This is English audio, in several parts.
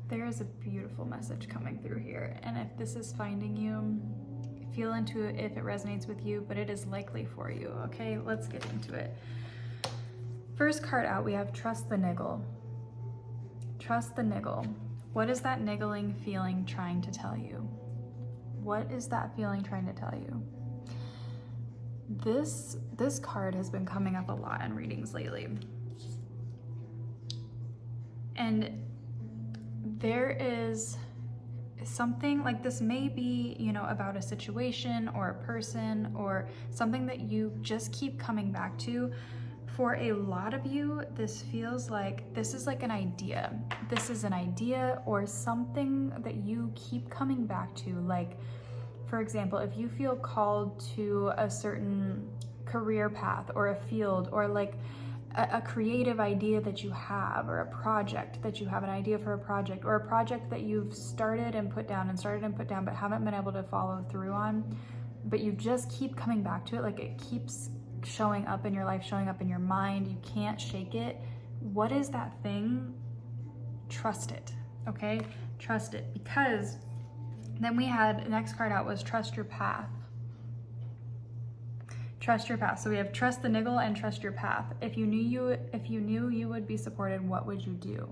There is a beautiful message coming through here. And if this is finding you, feel into it if it resonates with you, but it is likely for you. Okay, let's get into it. First card out, we have Trust the Niggle. Trust the niggle. What is that niggling feeling trying to tell you? What is that feeling trying to tell you? This card has been coming up a lot in readings lately. And there is something like this, may be, you know, about a situation or a person or something that you just keep coming back to. For a lot of you, this feels like this is like an idea. This is an idea or something that you keep coming back to. Like, for example, if you feel called to a certain career path or a field, or like a creative idea that you have, or a project that you have, an idea for a project, or a project that you've started and put down but haven't been able to follow through on, but you just keep coming back to it, like it keeps showing up in your life, showing up in your mind, you can't shake it. What is that thing? Trust it, okay? Trust it, because then we had, the next card out was Trust Your Path. Trust your path. So we have Trust the Niggle and Trust Your Path. If you knew you would be supported, what would you do?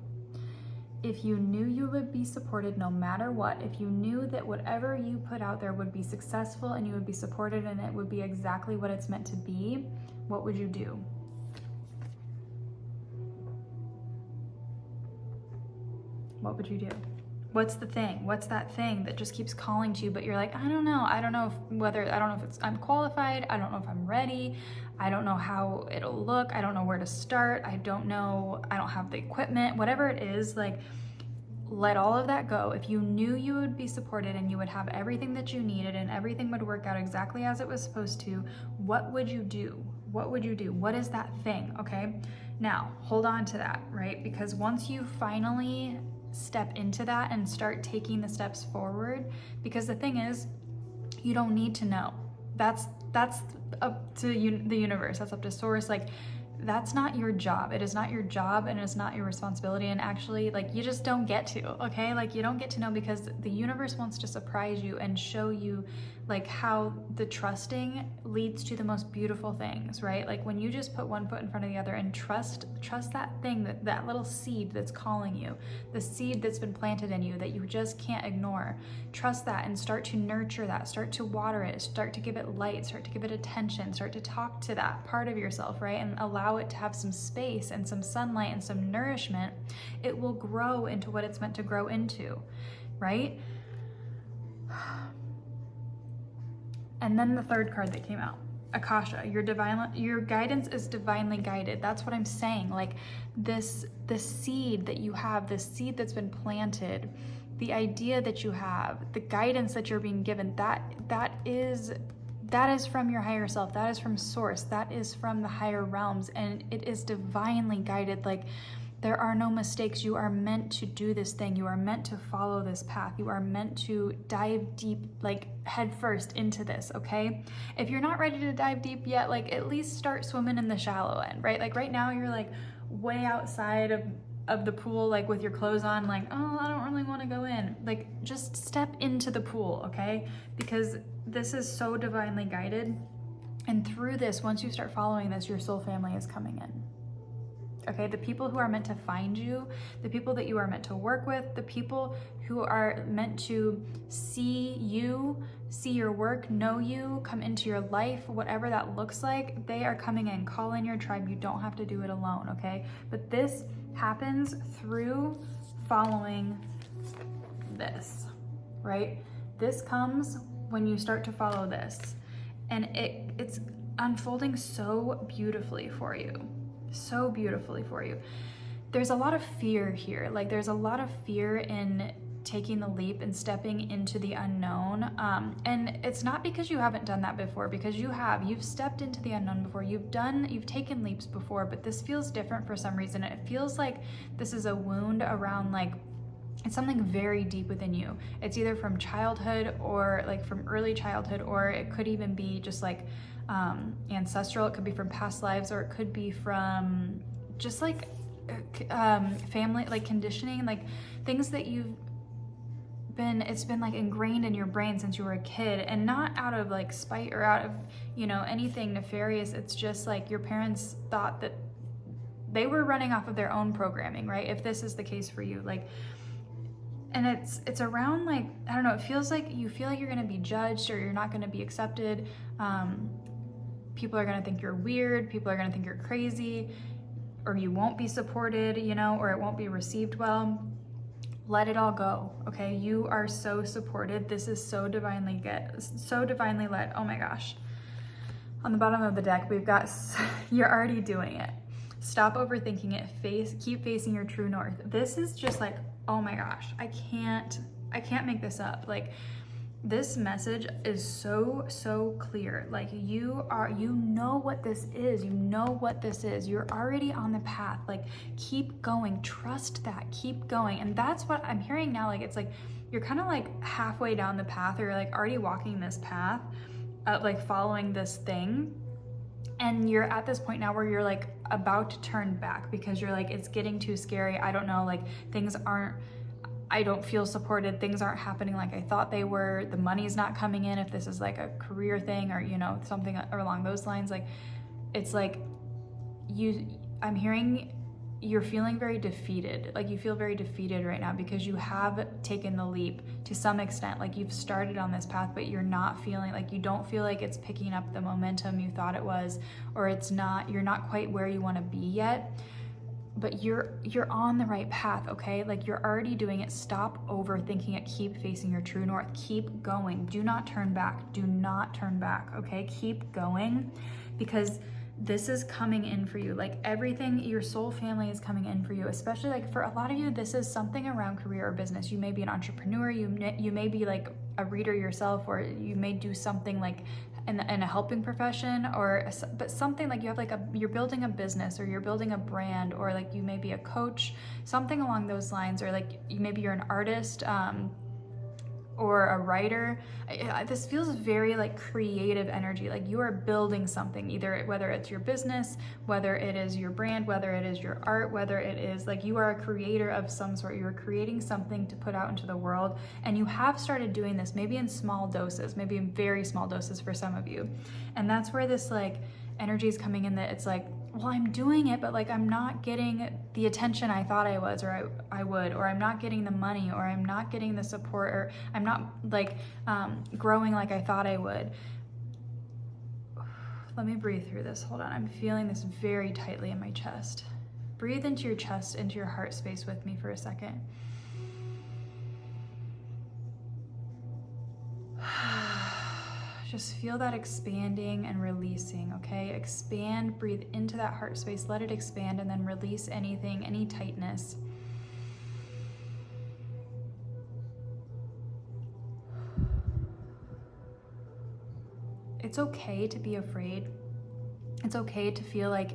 If you knew you would be supported no matter what, if you knew that whatever you put out there would be successful and you would be supported and it would be exactly what it's meant to be, what would you do? What would you do? What's the thing? What's that thing that just keeps calling to you, but you're like, I don't know if I'm qualified. I don't know if I'm ready. I don't know how it'll look. I don't know where to start. I don't have the equipment, whatever it is. Like, let all of that go. If you knew you would be supported and you would have everything that you needed and everything would work out exactly as it was supposed to, what would you do? What would you do? What is that thing? Okay. Now hold on to that, right? Because once you finally step into that and start taking the steps forward, because the thing is, you don't need to know. That's up to the universe. That's up to source. Like, that's not your job. It is not your job, and it's not your responsibility. And actually, like, you just don't get to, okay? Like, you don't get to know, because the universe wants to surprise you and show you like how the trusting leads to the most beautiful things, right? Like, when you just put one foot in front of the other and trust that thing, that little seed that's calling you, the seed that's been planted in you that you just can't ignore. Trust that and start to nurture that, start to water it, start to give it light, start to give it attention, start to talk to that part of yourself, right? And allow it to have some space and some sunlight and some nourishment. It will grow into what it's meant to grow into, right? And then the third card that came out, Akasha, your guidance is divinely guided. That's what I'm saying. Like, this seed that you have, this seed that's been planted, the idea that you have, the guidance that you're being given, that is from your higher self. That is from source. That is from the higher realms, and it is divinely guided. Like, there are no mistakes. You are meant to do this thing. You are meant to follow this path. You are meant to dive deep, like head first into this, okay? If you're not ready to dive deep yet, like, at least start swimming in the shallow end, right? Like, right now you're like way outside of the pool, like with your clothes on, like, oh, I don't really want to go in. Like, just step into the pool, okay? Because this is so divinely guided. And through this, once you start following this, your soul family is coming in. Okay, the people who are meant to find you, the people that you are meant to work with, the people who are meant to see you, see your work, know you, come into your life, whatever that looks like, they are coming in. Call in your tribe. You don't have to do it alone, okay? But this happens through following this, right? This comes when you start to follow this, and it's unfolding so beautifully for you. So beautifully for you. There's a lot of fear here. Like, there's a lot of fear in taking the leap and stepping into the unknown. And it's not because you haven't done that before, because you've stepped into the unknown before. You've taken leaps before, but this feels different for some reason. It feels like this is a wound around, like, it's something very deep within you. It's either from childhood, or like from early childhood, or it could even be just like ancestral. It could be from past lives, or it could be from just like family, like conditioning, like things that it's been like ingrained in your brain since you were a kid, and not out of like spite or out of, you know, anything nefarious. It's just like your parents thought that they were running off of their own programming, right? If this is the case for you, like, and it's around like, I don't know, it feels like you feel like you're going to be judged or you're not going to be accepted. People are going to think you're weird. People are going to think you're crazy, or you won't be supported, you know, or it won't be received well. Let it all go, okay? You are so supported. This is so divinely led. Oh my gosh. On the bottom of the deck, we've got, you're already doing it. Stop overthinking it. Keep facing your true north. This is just like, oh my gosh, I can't make this up. Like, this message is so clear. Like, you know what this is. You know what this is. You're already on the path. Like, keep going. Trust that. Keep going. And that's what I'm hearing now. Like, it's like you're kind of like halfway down the path, or you're like already walking this path, like following this thing. And you're at this point now where you're like about to turn back because you're like, it's getting too scary. I don't know, like I don't feel supported. Things aren't happening like I thought they were. The money's not coming in if this is like a career thing, or, you know, something along those lines. Like, it's like I'm hearing you're feeling very defeated. Like, you feel very defeated right now because you have taken the leap to some extent. Like, you've started on this path, but you're not feeling like, you don't feel like it's picking up the momentum you thought it was, or you're not quite where you want to be yet. But you're on the right path, okay? Like, you're already doing it. Stop overthinking it. Keep facing your true north. Keep going. Do not turn back. Do not turn back, okay? Keep going, because this is coming in for you. Like, everything, your soul family is coming in for you, especially like for a lot of you, this is something around career or business. You may be an entrepreneur. You may be like a reader yourself, or you may do something like in a helping profession, but something like you have like you're building a business, or you're building a brand, or like you may be a coach, something along those lines, or like maybe you're an artist, or a writer. This feels very like creative energy. Like, you are building something, either whether it's your business, whether it is your brand, whether it is your art, whether it is like you are a creator of some sort. You're creating something to put out into the world, and you have started doing this maybe in small doses, maybe in very small doses for some of you. And that's where this like energy is coming in, that it's like, well, I'm doing it, but like I'm not getting the attention I thought I was, or I would, or I'm not getting the money, or I'm not getting the support, or I'm not like growing like I thought I would. Let me breathe through this. Hold on. I'm feeling this very tightly in my chest. Breathe into your chest, into your heart space with me for a second. Just feel that expanding and releasing, okay? Expand, breathe into that heart space, let it expand, and then release anything, any tightness. It's okay to be afraid. It's okay to feel like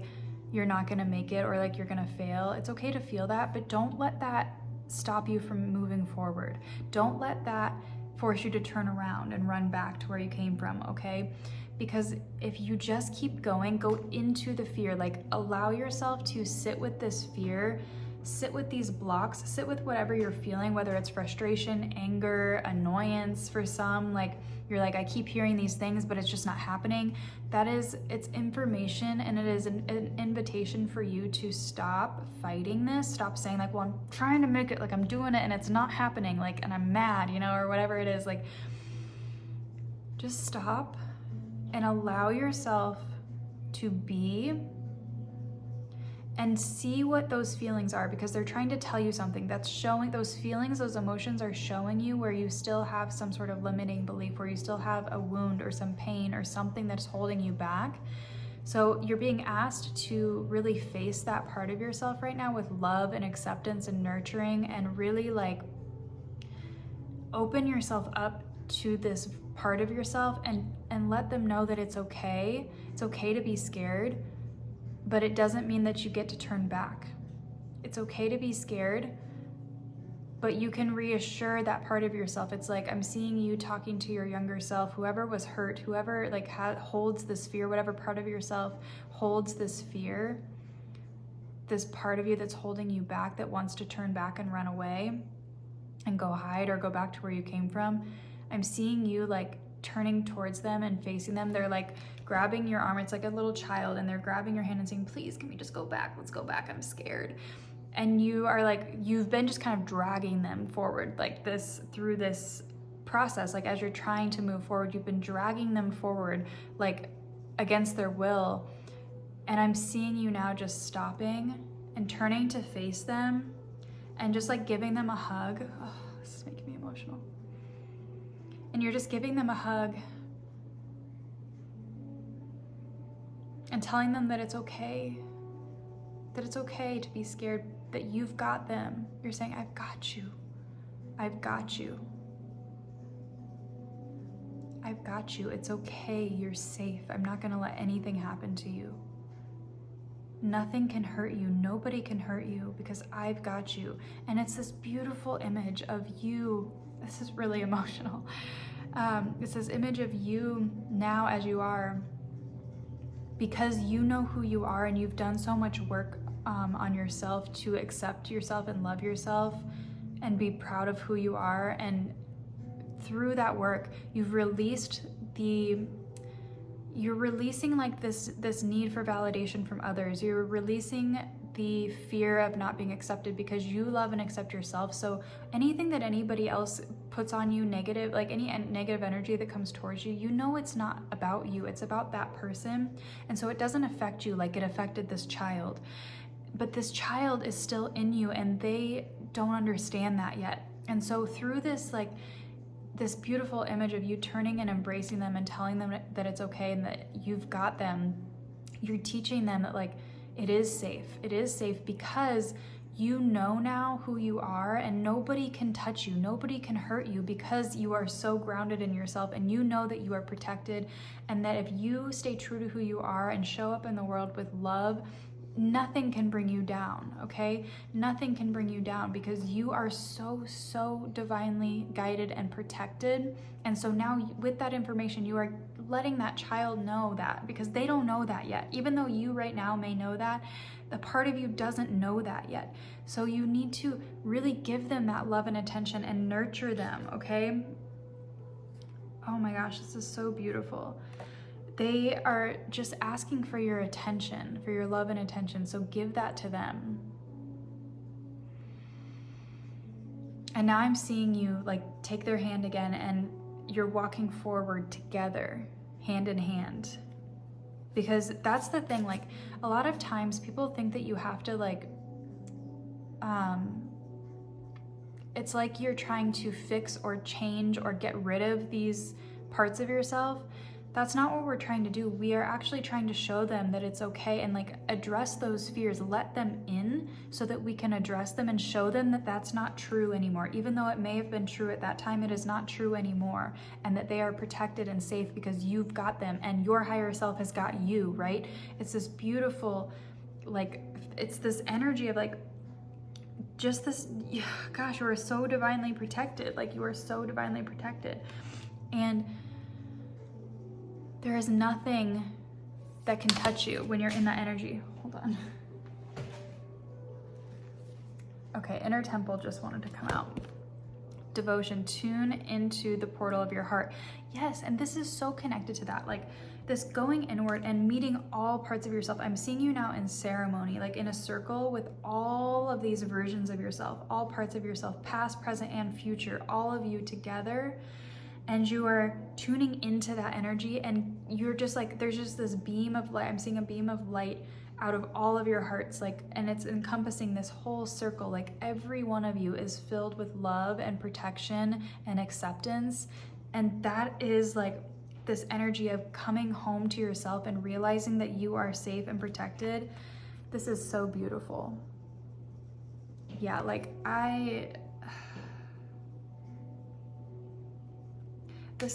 you're not gonna make it, or like you're gonna fail. It's okay to feel that, but don't let that stop you from moving forward. Don't let that force you to turn around and run back to where you came from, okay? Because if you just keep going, go into the fear, like allow yourself to sit with this fear, sit with these blocks, sit with whatever you're feeling, whether it's frustration, anger, annoyance for some, like you're like, I keep hearing these things, but it's just not happening. It's information, and it is an invitation for you to stop fighting this, stop saying like, well, I'm trying to make it, like I'm doing it and it's not happening, like, and I'm mad, you know, or whatever it is. Like, just stop and allow yourself to be and see what those feelings are, because they're trying to tell you something. That's showing, those feelings, those emotions are showing you where you still have some sort of limiting belief, where you still have a wound or some pain or something that's holding you back. So you're being asked to really face that part of yourself right now with love and acceptance and nurturing, and really like open yourself up to this part of yourself, and let them know that it's okay. It's okay to be scared, but it doesn't mean that you get to turn back. It's okay to be scared, but you can reassure that part of yourself. It's like, I'm seeing you talking to your younger self, whoever was hurt, whoever like holds this fear, whatever part of yourself holds this fear. this part of you that's holding you back, that wants to turn back and run away and go hide or go back to where you came from. I'm seeing you like turning towards them and facing them. They're like grabbing your arm. It's like a little child, and they're grabbing your hand and saying, please, can we just go back? Let's go back. I'm scared. And you are like, you've been just kind of dragging them forward like this through this process. Like as you're trying to move forward, you've been dragging them forward like against their will. And I'm seeing you now just stopping and turning to face them and just like giving them a hug. Oh, this is making me emotional. And you're just giving them a hug and telling them that it's okay to be scared, that you've got them. You're saying, I've got you. I've got you. I've got you. It's okay. You're safe. I'm not going to let anything happen to you. Nothing can hurt you. Nobody can hurt you because I've got you. And it's this beautiful image of you. This is really emotional. It's this image of you now as you are, because you know who you are and you've done so much work on yourself to accept yourself and love yourself and be proud of who you are. And through that work, you're releasing like this need for validation from others. You're releasing the fear of not being accepted because you love and accept yourself. So anything that anybody else puts on you negative, like any negative energy that comes towards you, you know it's not about you, it's about that person. And so it doesn't affect you like it affected this child. But this child is still in you and they don't understand that yet. And so through this like this beautiful image of you turning and embracing them and telling them that it's okay and that you've got them, you're teaching them that like it is safe. It is safe because you know now who you are and nobody can touch you. Nobody can hurt you because you are so grounded in yourself and you know that you are protected, and that if you stay true to who you are and show up in the world with love, nothing can bring you down, okay? Nothing can bring you down because you are so divinely guided and protected. And so now with that information, you are letting that child know that, because they don't know that yet. Even though you right now may know that, the part of you doesn't know that yet. So you need to really give them that love and attention and nurture them, okay? Oh my gosh, this is so beautiful. They are just asking for your attention, for your love and attention. So give that to them. And now I'm seeing you like take their hand again and you're walking forward together, hand in hand. Because that's the thing, like a lot of times people think that you have to like, it's like you're trying to fix or change or get rid of these parts of yourself. That's not what we're trying to do. We are actually trying to show them that it's okay and like address those fears, let them in so that we can address them and show them that that's not true anymore. Even though it may have been true at that time, it is not true anymore, and that they are protected and safe because you've got them and your higher self has got you, right? It's this beautiful, like, it's this energy of like, just this, gosh, you are so divinely protected. Like you are so divinely protected. And there is nothing that can touch you when you're in that energy. Hold on. Okay, inner temple just wanted to come out. Devotion, tune into the portal of your heart. Yes, and this is so connected to that. Like this going inward and meeting all parts of yourself. I'm seeing you now in ceremony, like in a circle with all of these versions of yourself, all parts of yourself, past, present, and future, all of you together. And you are tuning into that energy and you're just like, there's just this beam of light. I'm seeing a beam of light out of all of your hearts, like, and it's encompassing this whole circle. Like every one of you is filled with love and protection and acceptance. And that is like this energy of coming home to yourself and realizing that you are safe and protected. This is so beautiful. Yeah, like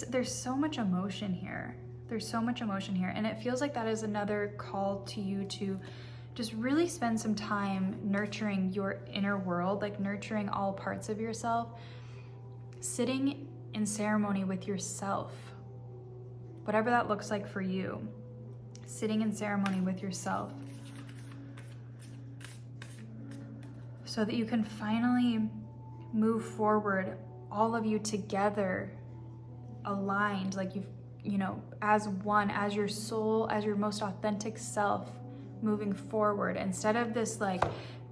there's so much emotion here. There's so much emotion here. And it feels like that is another call to you to just really spend some time nurturing your inner world, like nurturing all parts of yourself, sitting in ceremony with yourself, whatever that looks like for you, sitting in ceremony with yourself. so that you can finally move forward, all of you together, aligned, like you know, as one, as your soul, as your most authentic self, moving forward, instead of this like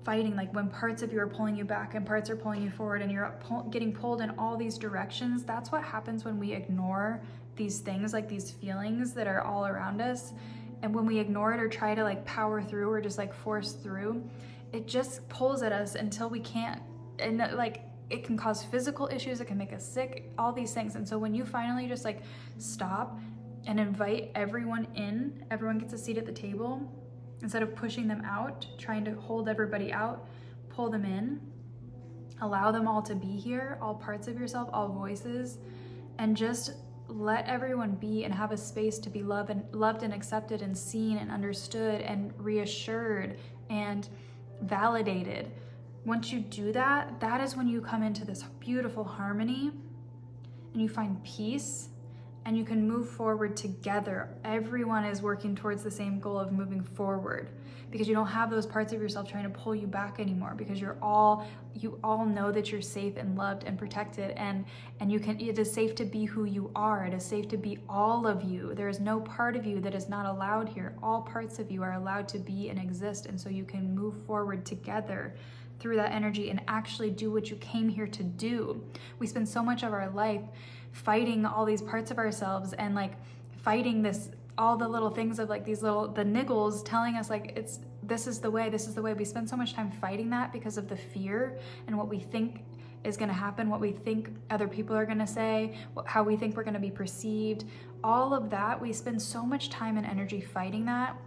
fighting, like when parts of you are pulling you back and parts are pulling you forward and you're getting pulled in all these directions. That's what happens when we ignore these things, like these feelings that are all around us. And when we ignore it or try to like power through or just like force through, it just pulls at us until we can't. And like it can cause physical issues, it can make us sick, all these things. And so when you finally just like stop and invite everyone in, everyone gets a seat at the table, instead of pushing them out, trying to hold everybody out, pull them in, allow them all to be here, all parts of yourself, all voices, and just let everyone be and have a space to be loved and accepted and seen and understood and reassured and validated. Once you do that, that is when you come into this beautiful harmony and you find peace. And you can move forward together. Everyone is working towards the same goal of moving forward, because you don't have those parts of yourself trying to pull you back anymore, because you all know that you're safe and loved and protected, and it is safe to be who you are. It is safe to be all of you. There is no part of you that is not allowed here. All parts of you are allowed to be and exist, and so you can move forward together through that energy and actually do what you came here to do. We spend so much of our life fighting all these parts of ourselves and like fighting all the little things of like the niggles telling us like this is the way. We spend so much time fighting that because of the fear and what we think is going to happen, what we think other people are going to say, how we think we're going to be perceived. All of that, we spend so much time and energy fighting that.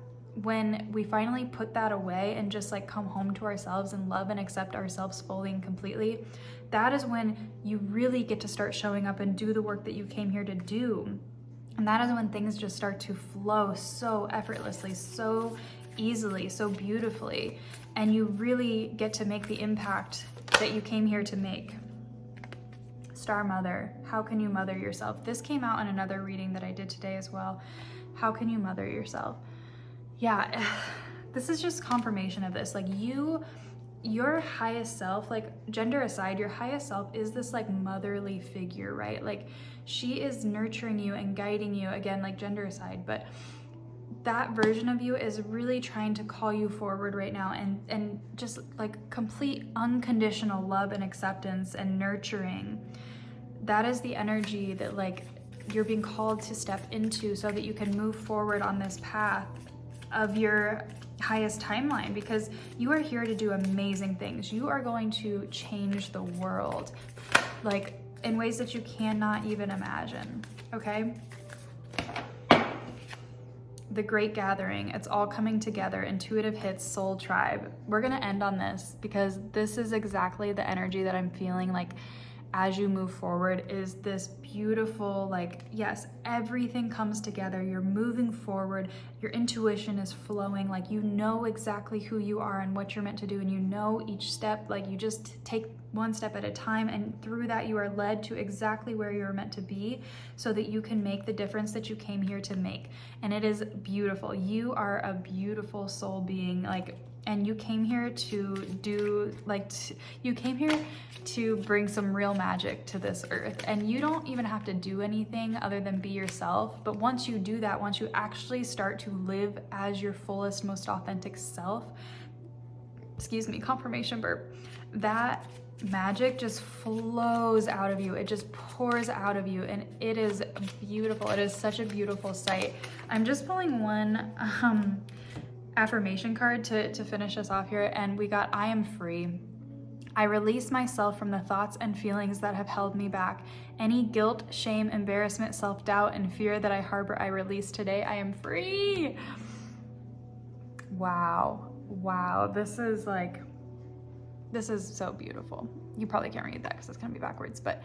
When we finally put that away and just like come home to ourselves and love and accept ourselves fully and completely, that is when you really get to start showing up and do the work that you came here to do. And that is when things just start to flow so effortlessly, so easily, so beautifully. And you really get to make the impact that you came here to make. Star Mother, how can you mother yourself? This came out in another reading that I did today as well. How can you mother yourself? Yeah, this is just confirmation of this. Like your highest self, like gender aside, your highest self is this like motherly figure, right? Like she is nurturing you and guiding you, again, like gender aside, but that version of you is really trying to call you forward right now and just like complete unconditional love and acceptance and nurturing. That is the energy that like you're being called to step into so that you can move forward on this path of your highest timeline, because you are here to do amazing things. You are going to change the world like in ways that you cannot even imagine. Okay? The Great Gathering, it's all coming together. Intuitive hits, Soul Tribe. We're gonna end on this because this is exactly the energy that I'm feeling like as you move forward, is this beautiful, like, yes, everything comes together. You're moving forward. Your intuition is flowing. Like, you know exactly who you are and what you're meant to do. And you know each step, like you just take one step at a time. And through that, you are led to exactly where you're meant to be so that you can make the difference that you came here to make. And it is beautiful. You are a beautiful soul being, like, and you came here to do, like, you came here to bring some real magic to this earth. And you don't even have to do anything other than be yourself. But once you do that, once you actually start to live as your fullest, most authentic self, excuse me, confirmation burp, that magic just flows out of you. It just pours out of you, and it is beautiful. It is such a beautiful sight. I'm just pulling one affirmation card to finish us off here, and we got, I am free. I release myself from the thoughts and feelings that have held me back. Any guilt, shame, embarrassment, self-doubt, and fear that I harbor, I release today. I am free. Wow. This is so beautiful. You probably can't read that because it's gonna be backwards, but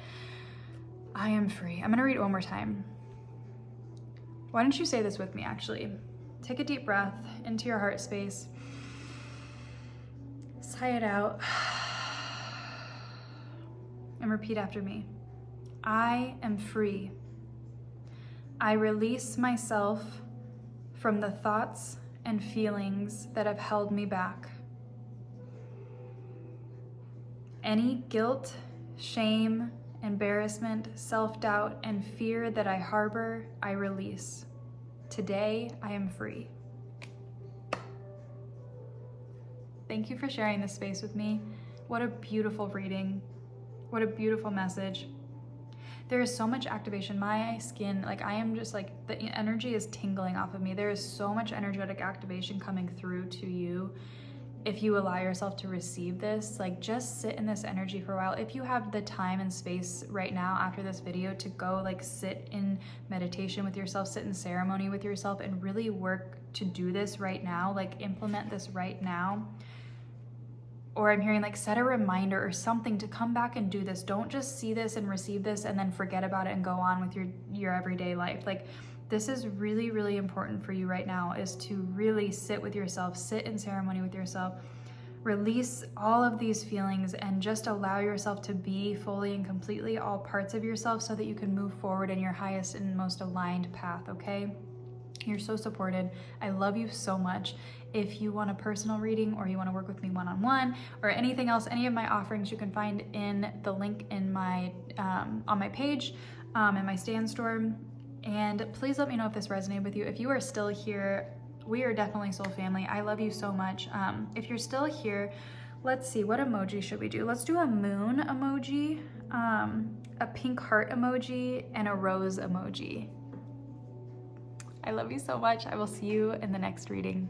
I am free. I'm gonna read it one more time. Why don't you say this with me, actually? Take a deep breath into your heart space. Sigh it out. And repeat after me. I am free. I release myself from the thoughts and feelings that have held me back. Any guilt, shame, embarrassment, self-doubt, and fear that I harbor, I release. Today, I am free. Thank you for sharing this space with me. What a beautiful reading. What a beautiful message. There is so much activation. My skin, like I am just like, the energy is tingling off of me. There is so much energetic activation coming through to you. If you allow yourself to receive this, like just sit in this energy for a while. If you have the time and space right now after this video to go like sit in meditation with yourself, sit in ceremony with yourself and really work to do this right now, like implement this right now. Or I'm hearing like set a reminder or something to come back and do this. Don't just see this and receive this and then forget about it and go on with your everyday life. Like this is really, really important for you right now, is to really sit with yourself, sit in ceremony with yourself, release all of these feelings and just allow yourself to be fully and completely all parts of yourself so that you can move forward in your highest and most aligned path, okay? You're so supported. I love you so much. If you want a personal reading or you want to work with me one-on-one or anything else, any of my offerings you can find in the link in my on my page in my Stan store. And please let me know if this resonated with you. If you are still here, we are definitely soul family. I love you so much. If you're still here, let's see, what emoji should we do? Let's do a moon emoji, a pink heart emoji, and a rose emoji. I love you so much. I will see you in the next reading.